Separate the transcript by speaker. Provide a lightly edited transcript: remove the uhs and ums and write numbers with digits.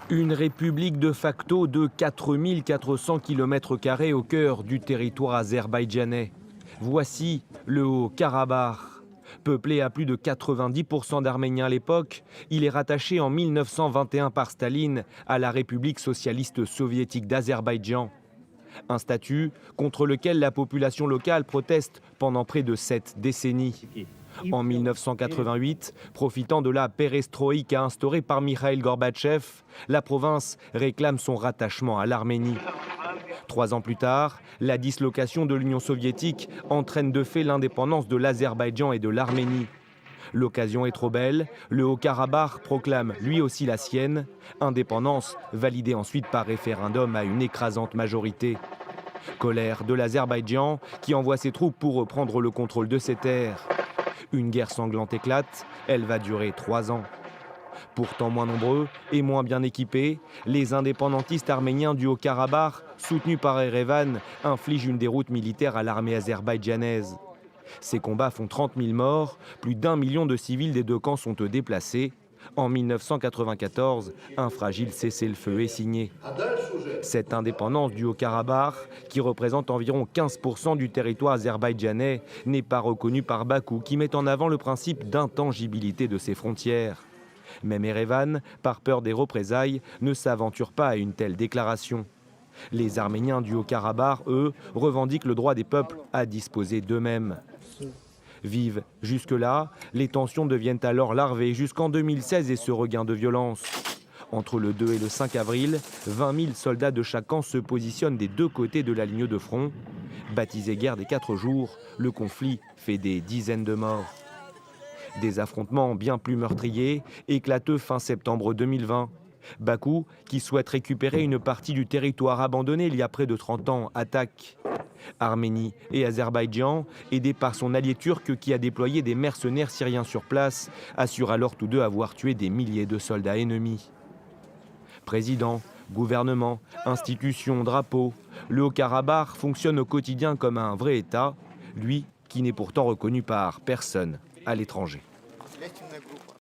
Speaker 1: Une république de facto de 4400 km² au cœur du territoire azerbaïdjanais. Voici le Haut-Karabakh. Peuplé à plus de 90% d'Arméniens à l'époque, il est rattaché en 1921 par Staline à la République socialiste soviétique d'Azerbaïdjan. Un statut contre lequel la population locale proteste pendant près de 7 décennies. En 1988, profitant de la perestroïka instaurée par Mikhaïl Gorbatchev, la province réclame son rattachement à l'Arménie. 3 ans plus tard, la dislocation de l'Union soviétique entraîne de fait l'indépendance de l'Azerbaïdjan et de l'Arménie. L'occasion est trop belle, le Haut-Karabakh proclame lui aussi la sienne, indépendance validée ensuite par référendum à une écrasante majorité. Colère de l'Azerbaïdjan qui envoie ses troupes pour reprendre le contrôle de ses terres. Une guerre sanglante éclate, elle va durer 3 ans. Pourtant moins nombreux et moins bien équipés, les indépendantistes arméniens du Haut-Karabakh, soutenus par Erevan, infligent une déroute militaire à l'armée azerbaïdjanaise. Ces combats font 30 000 morts, plus d'1 million de civils des deux camps sont déplacés. En 1994, un fragile cessez-le-feu est signé. Cette indépendance du Haut-Karabakh, qui représente environ 15% du territoire azerbaïdjanais, n'est pas reconnue par Bakou, qui met en avant le principe d'intangibilité de ses frontières. Même Erevan, par peur des représailles, ne s'aventure pas à une telle déclaration. Les Arméniens du Haut-Karabakh, eux, revendiquent le droit des peuples à disposer d'eux-mêmes. Vives jusque-là, les tensions deviennent alors larvées jusqu'en 2016 et ce regain de violence. Entre le 2 et le 5 avril, 20 000 soldats de chaque camp se positionnent des deux côtés de la ligne de front. Baptisé guerre des 4 jours, le conflit fait des dizaines de morts. Des affrontements bien plus meurtriers, éclateux fin septembre 2020. Bakou, qui souhaite récupérer une partie du territoire abandonné il y a près de 30 ans, attaque. Arménie et Azerbaïdjan, aidés par son allié turc qui a déployé des mercenaires syriens sur place, assurent alors tous deux avoir tué des milliers de soldats ennemis. Président, gouvernement, institutions, drapeaux, le Haut-Karabakh fonctionne au quotidien comme un vrai État, lui qui n'est pourtant reconnu par personne à l'étranger.